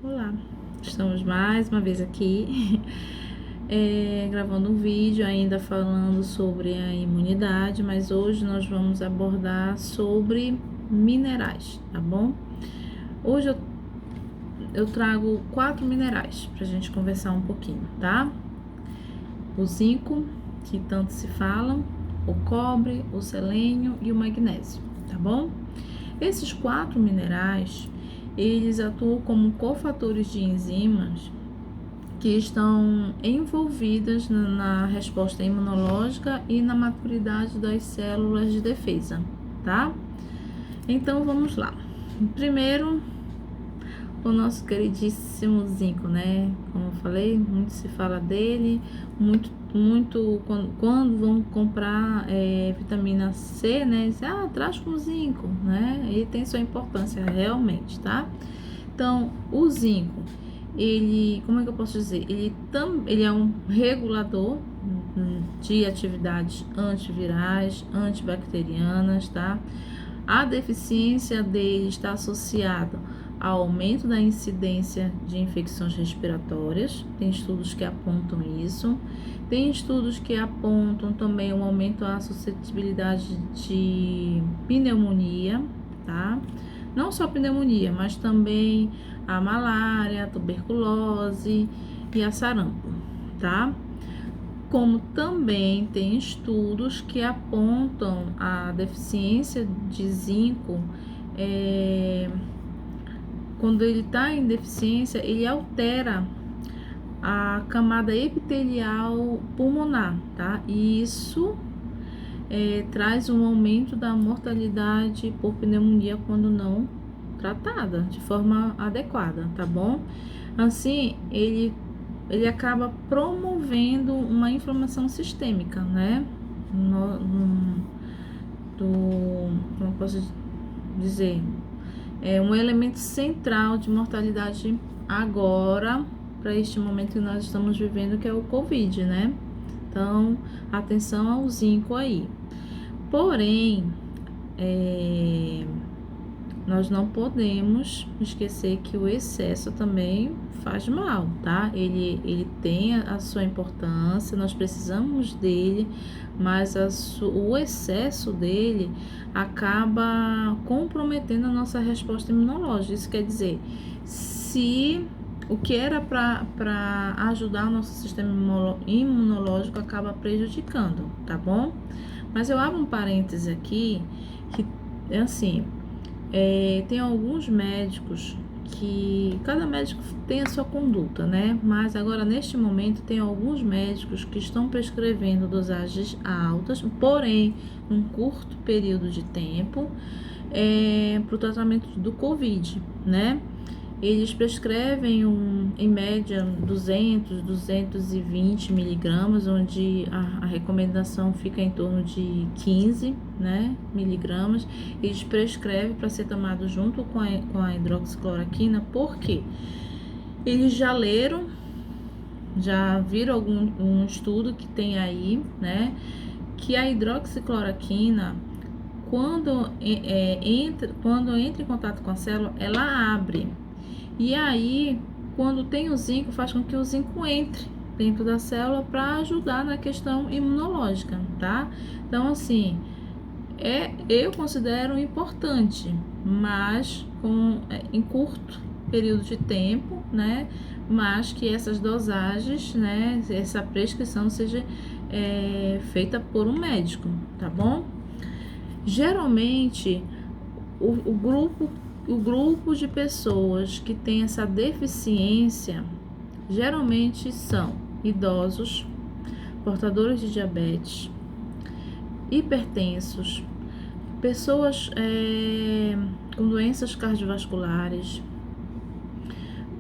Olá, estamos mais uma vez aqui gravando um vídeo ainda falando sobre a imunidade, mas hoje nós vamos abordar sobre minerais, tá bom? Hoje eu trago 4 minerais para a gente conversar um pouquinho, tá? O zinco, que tanto se fala, o cobre, o selênio e o magnésio, tá bom? Esses 4 minerais, eles atuam como cofatores de enzimas que estão envolvidas na resposta imunológica e na maturidade das células de defesa, tá? Então vamos lá. Primeiro, o nosso queridíssimo zinco, né? Como eu falei, muito se fala dele, muito quando vão comprar vitamina C, né? Diz, traz com zinco, né? Ele tem sua importância realmente, tá? Então, o zinco, ele, como é que eu posso dizer? Ele é um regulador de atividades antivirais, antibacterianas, tá? A deficiência dele está associada ao aumento da incidência de infecções respiratórias. Tem estudos que apontam isso. Tem estudos que apontam também um aumento da suscetibilidade de pneumonia, tá? Não só pneumonia, mas também a malária, a tuberculose e a sarampo, tá? Como também tem estudos que apontam a deficiência de zinco, quando ele está em deficiência, ele altera a camada epitelial pulmonar, tá? E isso traz um aumento da mortalidade por pneumonia quando não tratada de forma adequada, tá bom? Assim, ele acaba promovendo uma inflamação sistêmica, né? Como eu posso dizer? É um elemento central de mortalidade agora, para este momento que nós estamos vivendo, que é o Covid, né? Então, atenção ao zinco aí. Porém, nós não podemos esquecer que o excesso também faz mal, tá? Ele tem a sua importância, nós precisamos dele, mas o excesso dele acaba comprometendo a nossa resposta imunológica. Isso quer dizer, se o que era para ajudar o nosso sistema imunológico acaba prejudicando, tá bom? Mas eu abro um parêntese aqui, que é assim, tem alguns médicos que cada médico tem a sua conduta, né? Mas agora neste momento tem alguns médicos que estão prescrevendo dosagens altas, porém num curto período de tempo, para o tratamento do Covid, né? Eles prescrevem em média 220 miligramas, onde a recomendação fica em torno de 15, né, miligramas. Eles prescrevem para ser tomado junto com a hidroxicloroquina, porque eles já leram, já viram um estudo que tem aí, né, que a hidroxicloroquina, quando entra em contato com a célula, ela abre. E aí, quando tem o zinco, faz com que o zinco entre dentro da célula para ajudar na questão imunológica, tá? Então, assim, eu considero importante, mas em curto período de tempo, né? Mas que essas dosagens, né? Essa prescrição seja feita por um médico, tá bom? Geralmente, o grupo de pessoas que tem essa deficiência geralmente são idosos, portadores de diabetes, hipertensos, pessoas com doenças cardiovasculares,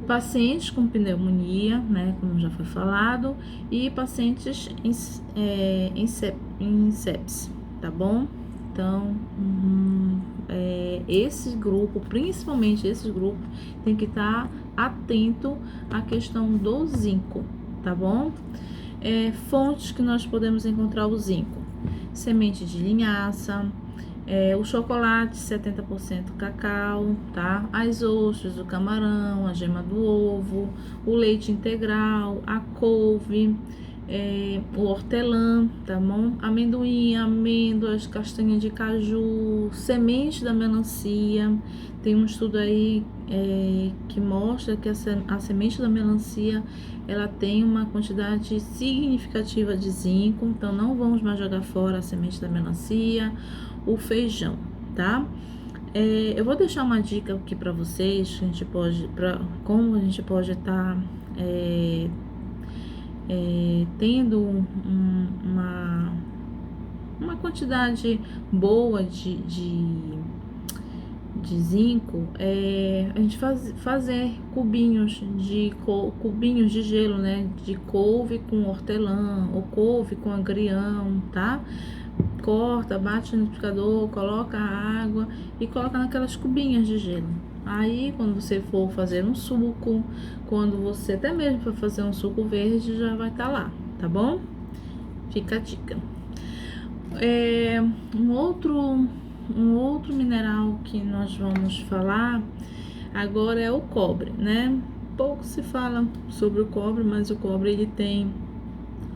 pacientes com pneumonia, né, como já foi falado, e pacientes em sepse, tá bom? Então, esse grupo, principalmente esse grupo, tem que estar atento à questão do zinco, tá bom? Fontes que nós podemos encontrar o zinco: semente de linhaça, O chocolate 70% cacau, tá? As ostras, o camarão, a gema do ovo, o leite integral, a couve, o hortelã, tá bom? Amendoim, amêndoas, castanha de caju, semente da melancia. Tem um estudo aí que mostra que a semente da melancia ela tem uma quantidade significativa de zinco, então não vamos mais jogar fora a semente da melancia, o feijão, tá? Eu vou deixar uma dica aqui para vocês, que a gente pode, como a gente pode estar tendo uma quantidade boa de zinco, a gente fazer cubinhos de gelo, né? De couve com hortelã ou couve com agrião, tá? Corta, bate no liquidificador, coloca a água e coloca naquelas cubinhas de gelo. Aí, quando você for fazer um suco, quando você até mesmo for fazer um suco verde, já vai estar lá, tá bom? Fica a dica. Um outro mineral que nós vamos falar agora é o cobre, né? Pouco se fala sobre o cobre, mas o cobre ele tem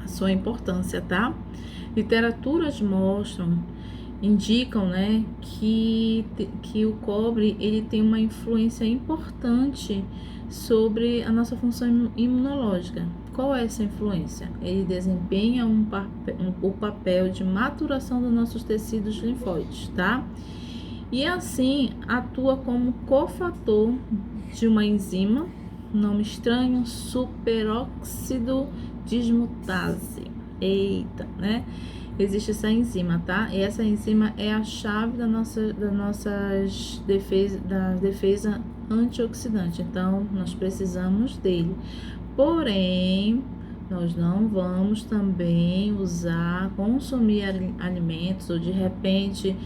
a sua importância, tá? Literaturas indicam, né, que o cobre ele tem uma influência importante sobre a nossa função imunológica. Qual é essa influência? Ele desempenha o papel de maturação dos nossos tecidos linfóides, tá? E assim atua como cofator de uma enzima, nome estranho, superóxido dismutase. Eita, né? Existe essa enzima, tá? E essa enzima é a chave da defesa antioxidante. Então, nós precisamos dele. Porém, nós não vamos também consumir alimentos ou de repente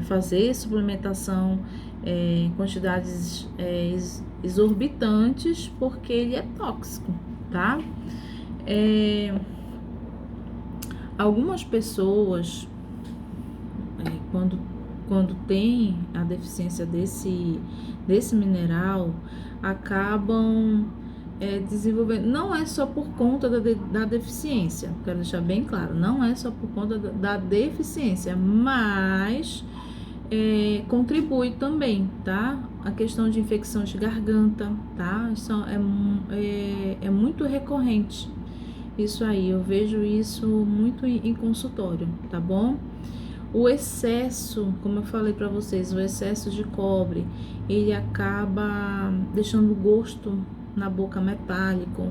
fazer suplementação em quantidades exorbitantes, porque ele é tóxico, tá? Algumas pessoas, quando tem a deficiência desse mineral, acabam desenvolvendo. Não é só por conta da deficiência, quero deixar bem claro, não é só por conta da deficiência, mas contribui também, tá? A questão de infecção de garganta, tá? Isso é muito recorrente. Isso aí, eu vejo isso muito em consultório, tá bom? O excesso, como eu falei para vocês, o excesso de cobre, ele acaba deixando o gosto na boca metálico,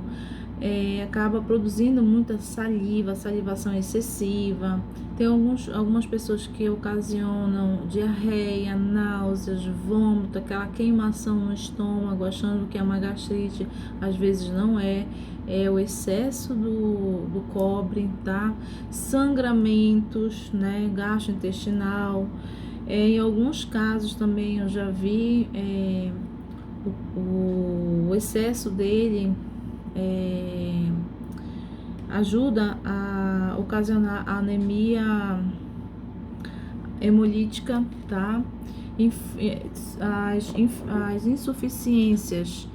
acaba produzindo muita salivação excessiva. Tem algumas pessoas que ocasionam diarreia, náuseas, vômito, aquela queimação no estômago, achando que é uma gastrite, às vezes não é. É o excesso do cobre, tá? Sangramentos, né? Gastrointestinal. Em alguns casos também eu já vi o excesso dele ajuda a ocasionar anemia hemolítica, tá? As insuficiências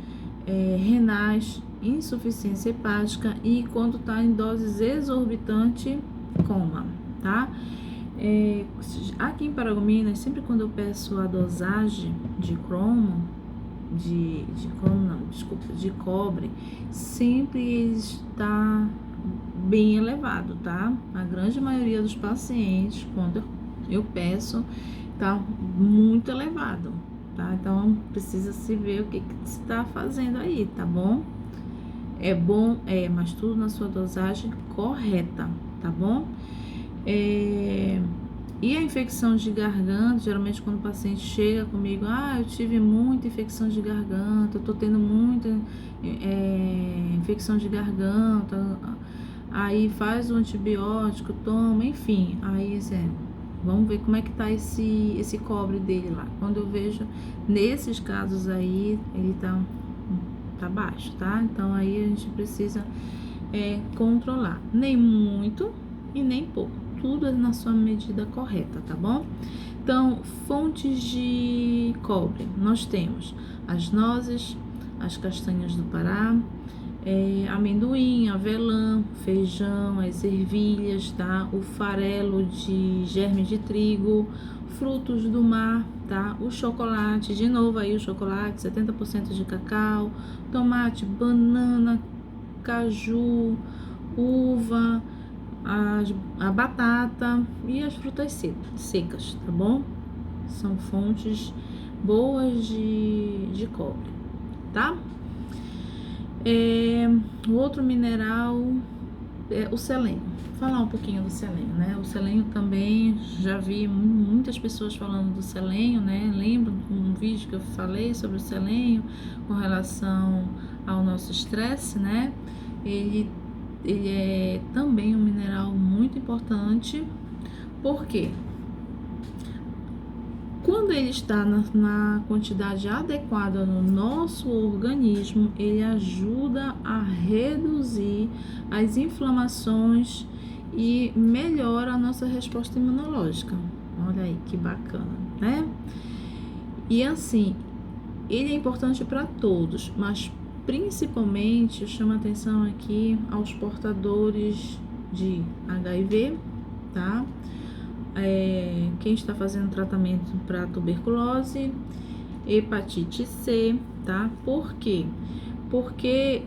renais, insuficiência hepática e quando tá em doses exorbitantes, coma, tá? Aqui em Paragominas, sempre quando eu peço a dosagem de de cobre, sempre está bem elevado, tá? A grande maioria dos pacientes, quando eu peço, tá muito elevado, tá? Então, precisa se ver o que se está fazendo aí, tá bom? É bom, mas tudo na sua dosagem correta, tá bom? E a infecção de garganta, geralmente quando o paciente chega comigo, eu tive muita infecção de garganta, eu tô tendo muita infecção de garganta, aí faz o antibiótico, toma, enfim, aí vamos ver como é que tá esse cobre dele lá. Quando eu vejo, nesses casos aí, ele tá baixo, tá? Então aí a gente precisa controlar, nem muito e nem pouco. tudo na sua medida correta, tá bom? Então, fontes de cobre, nós temos as nozes, as castanhas do Pará, amendoim, avelã, feijão, as ervilhas, tá? O farelo de germe de trigo, frutos do mar, tá? O chocolate, de novo aí o chocolate, 70% de cacau, tomate, banana, caju, uva, a batata e as frutas secas, tá bom? São fontes boas de cobre, tá? O outro mineral é o selênio. Vou falar um pouquinho do selênio, né? O selênio também, já vi muitas pessoas falando do selênio, né? Lembro um vídeo que eu falei sobre o selênio com relação ao nosso estresse, né? Ele é também um mineral muito importante, porque quando ele está na quantidade adequada no nosso organismo, ele ajuda a reduzir as inflamações e melhora a nossa resposta imunológica. Olha aí que bacana, né? E assim, ele é importante para todos, mas principalmente eu chamo a atenção aqui aos portadores de HIV, tá? Quem está fazendo tratamento para tuberculose, hepatite C, tá? Por quê? Porque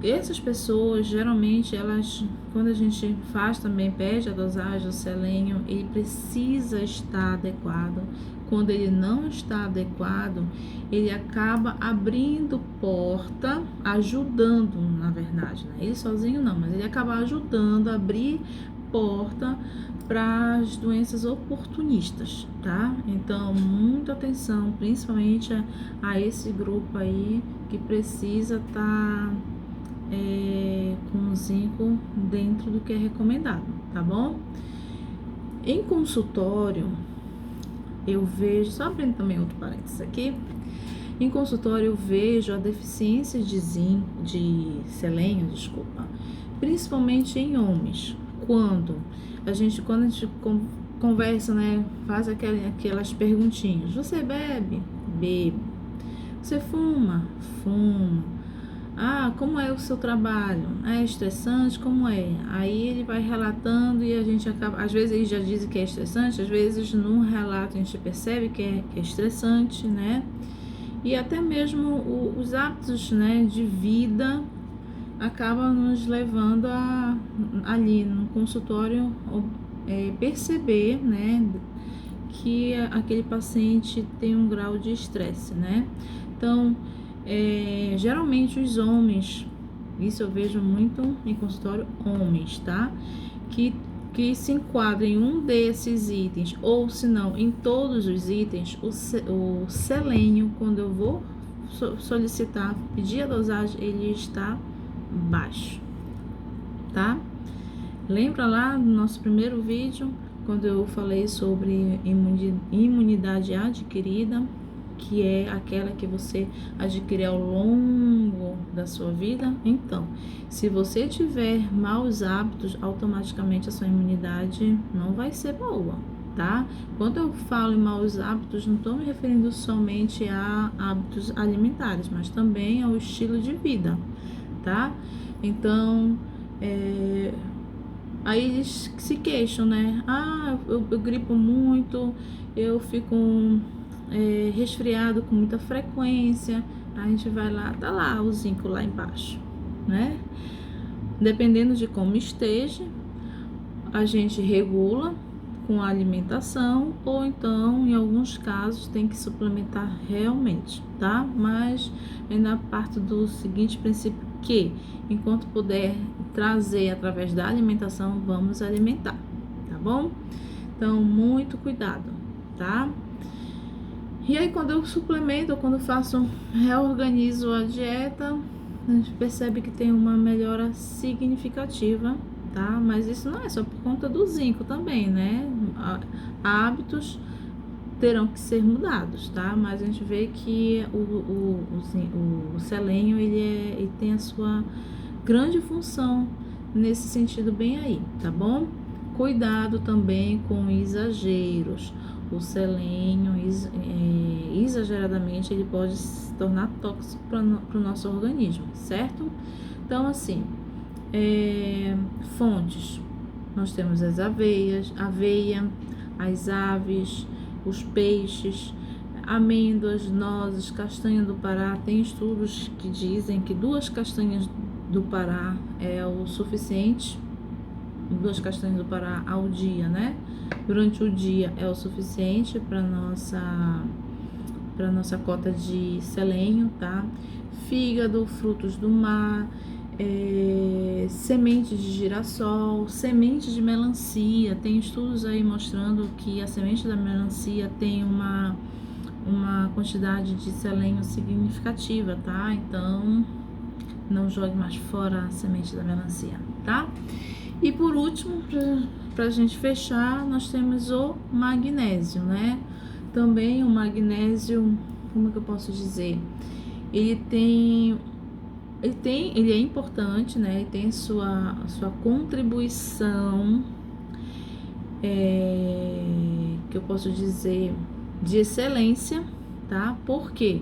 essas pessoas, geralmente, elas, quando a gente faz também, pede a dosagem do selênio, ele precisa estar adequado. Quando ele não está adequado, ele acaba abrindo porta, ajudando, na verdade, né? Ele sozinho não, mas ele acaba ajudando a abrir porta para as doenças oportunistas, tá? Então, muita atenção, principalmente a esse grupo aí que precisa estar com zinco dentro do que é recomendado, tá bom? Em consultório, eu vejo, só abrindo também outro parênteses aqui, em consultório eu vejo a deficiência de zinco, de selênio, desculpa, principalmente em homens, quando a gente conversa, né, faz aquelas perguntinhas, você bebe? Bebo. Você fuma? Fumo. Como é o seu trabalho? É estressante? Como é? Aí ele vai relatando e a gente acaba, às vezes ele já diz que é estressante, às vezes no relato a gente percebe que é estressante, né? E até mesmo os hábitos, né, de vida acaba nos levando ali no consultório perceber, né, que aquele paciente tem um grau de estresse, né? Então, geralmente os homens, isso eu vejo muito em consultório, homens, tá? Que se enquadram em um desses itens, ou se não, em todos os itens, o selênio, quando eu vou solicitar, pedir a dosagem, ele está baixo, tá? Lembra lá no nosso primeiro vídeo, quando eu falei sobre imunidade adquirida, que é aquela que você adquire ao longo da sua vida? Então, se você tiver maus hábitos, automaticamente a sua imunidade não vai ser boa, tá? Quando eu falo em maus hábitos, não estou me referindo somente a hábitos alimentares, mas também ao estilo de vida, tá? Então, aí eles se queixam, né? Eu gripo muito, eu fico resfriado com muita frequência. A gente vai lá, tá lá o zinco lá embaixo, né? Dependendo de como esteja, a gente regula com a alimentação, ou então, em alguns casos, tem que suplementar realmente, tá? Mas ainda parto do seguinte princípio, que enquanto puder trazer através da alimentação, vamos alimentar, tá bom? Então, muito cuidado, tá? E aí, quando eu suplemento, quando faço, reorganizo a dieta, a gente percebe que tem uma melhora significativa, tá? Mas isso não é só por conta do zinco também, né? Hábitos terão que ser mudados, tá? Mas a gente vê que o selênio, ele tem a sua grande função nesse sentido bem aí, tá bom? Cuidado também com exageros. O selênio, exageradamente, ele pode se tornar tóxico para o nosso organismo, certo? Então, assim, fontes. Nós temos as aveia, as aves, os peixes, amêndoas, nozes, castanha do Pará. Tem estudos que dizem que 2 castanhas do Pará é o suficiente, 2 castanhas do Pará ao dia, né? Durante o dia é o suficiente para nossa cota de selênio, tá? Fígado, frutos do mar, semente de girassol, semente de melancia. Tem estudos aí mostrando que a semente da melancia tem uma quantidade de selênio significativa, tá? Então, não jogue mais fora a semente da melancia, tá? E por último, para a gente fechar, nós temos o magnésio, né? Também o magnésio, como que eu posso dizer? Ele é importante, né? Ele tem sua contribuição, que eu posso dizer, de excelência, tá? Por quê?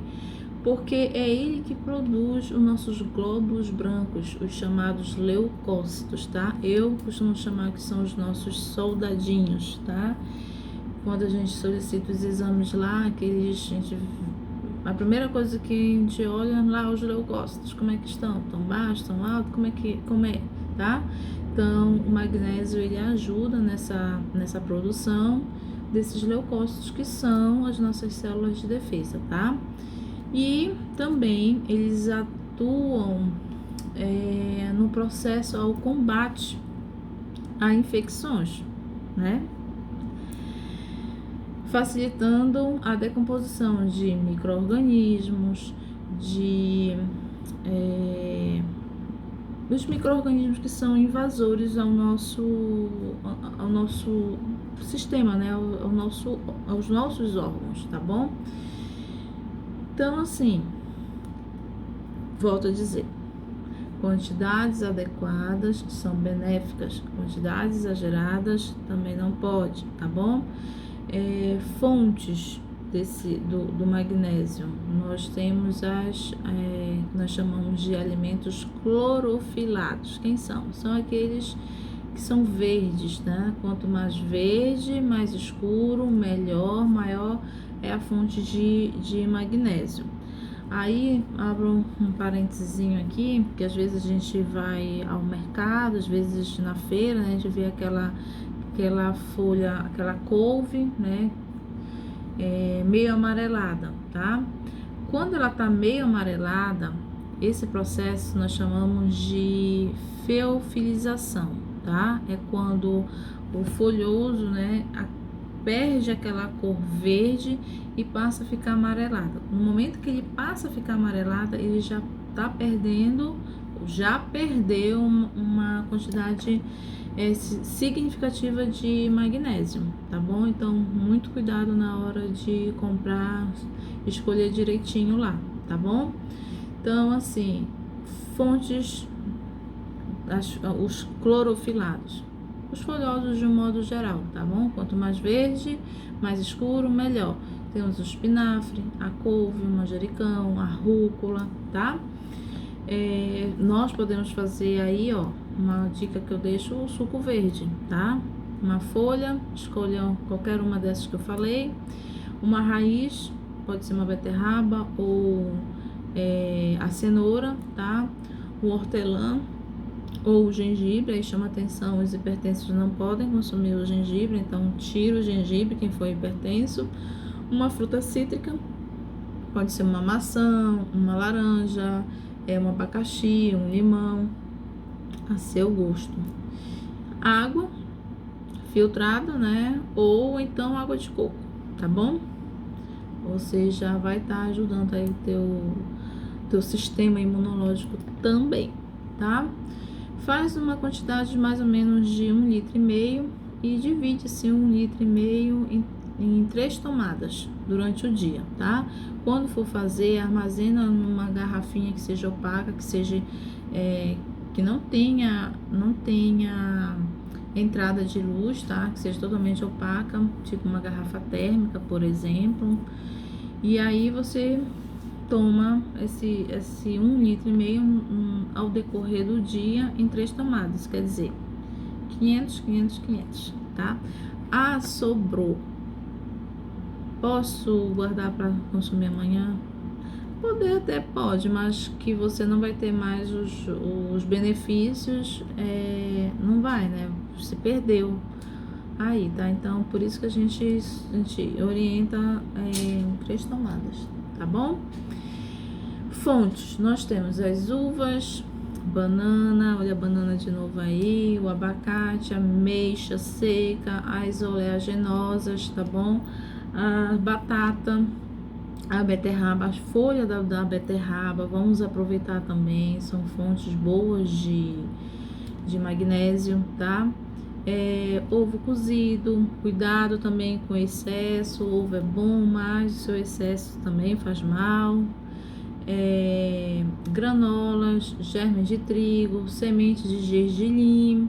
Porque é ele que produz os nossos glóbulos brancos, os chamados leucócitos, tá? Eu costumo chamar que são os nossos soldadinhos, tá? Quando a gente solicita os exames lá, a primeira coisa que a gente olha lá, os leucócitos, como é que estão? Estão baixos, estão altos? Como é, tá? Então, o magnésio, ele ajuda nessa produção desses leucócitos, que são as nossas células de defesa, tá? E também eles atuam no processo ao combate a infecções, né? Facilitando a decomposição de micro-organismos, dos micro-organismos que são invasores ao nosso sistema, né? Aos nossos órgãos, tá bom? Então, assim, volto a dizer, quantidades adequadas são benéficas, quantidades exageradas também não pode, tá bom? Fontes do magnésio, nós temos nós chamamos de alimentos clorofilados. Quem são? São aqueles que são verdes, né? Quanto mais verde, mais escuro, melhor, maior é a fonte de magnésio. Aí, abro um parentezinho aqui, porque às vezes a gente vai ao mercado, às vezes na feira, né? A gente vê aquela folha, aquela couve, né? Meio amarelada, tá? Quando ela tá meio amarelada, esse processo nós chamamos de feofilização, tá? É quando o folhoso, né, perde aquela cor verde e passa a ficar amarelada. No momento que ele passa a ficar amarelada, ele já perdeu uma quantidade significativa de magnésio, tá bom? Então, muito cuidado na hora de comprar, escolher direitinho lá, tá bom? Então, assim, fontes, os clorofilados, os folhosos de um modo geral, tá bom? Quanto mais verde, mais escuro, melhor. Temos o espinafre, a couve, o manjericão, a rúcula, tá? Nós podemos fazer aí, ó, uma dica que eu deixo, o suco verde, tá? Uma folha, escolha qualquer uma dessas que eu falei, uma raiz, pode ser uma beterraba ou a cenoura, tá? O hortelã ou o gengibre. Aí chama atenção, os hipertensos não podem consumir o gengibre, então tira o gengibre quem for hipertenso. Uma fruta cítrica, pode ser uma maçã, uma laranja, um abacaxi, um limão, a seu gosto. Água filtrada, né? Ou então água de coco, tá bom? Você já vai estar ajudando aí o teu sistema imunológico também, tá? Faz uma quantidade de mais ou menos de 1,5 litro e divide esse 1,5 litro em 3 tomadas durante o dia, tá? Quando for fazer, armazena numa garrafinha que seja opaca, que seja que não tenha entrada de luz, tá? Que seja totalmente opaca, tipo uma garrafa térmica, por exemplo. E aí você toma esse 1,5 litro ao decorrer do dia em 3 tomadas, quer dizer, 500, 500, 500, tá? Ah, sobrou. Posso guardar para consumir amanhã? Poder até pode, mas que você não vai ter mais os benefícios, não vai, né? Se perdeu aí, tá? Então, por isso que a gente orienta 3 tomadas, tá bom? Fontes, nós temos as uvas, banana, olha a banana de novo aí, o abacate, a ameixa seca, as oleaginosas, tá bom? A batata, a beterraba, as folhas da beterraba, vamos aproveitar também, são fontes boas de magnésio, tá? Ovo cozido, cuidado também com excesso, o ovo é bom, mas o seu excesso também faz mal. Granolas, germes de trigo, sementes de gergelim,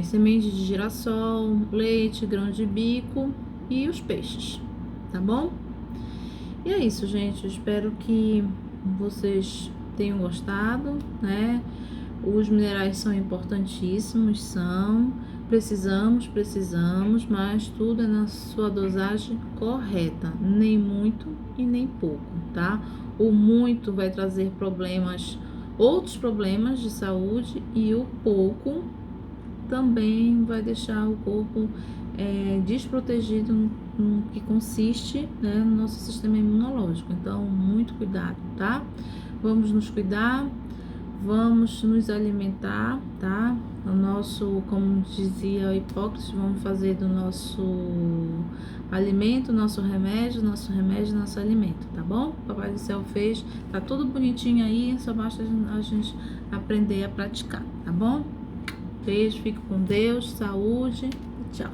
sementes de girassol, leite, grão de bico e os peixes, tá bom? E é isso, gente. Eu espero que vocês tenham gostado, né? Os minerais são importantíssimos, precisamos, mas tudo é na sua dosagem correta, nem muito e nem pouco, tá? O muito vai trazer outros problemas de saúde, e o pouco também vai deixar o corpo desprotegido no que consiste, né, no nosso sistema imunológico. Então, muito cuidado, tá? Vamos nos cuidar, vamos nos alimentar, tá? O nosso, como dizia Hipócrates, vamos fazer do nosso alimento nosso remédio, nosso alimento, tá bom? O Papai do Céu fez, tá tudo bonitinho aí, só basta a gente aprender a praticar, tá bom? Beijo, fique com Deus, saúde e tchau.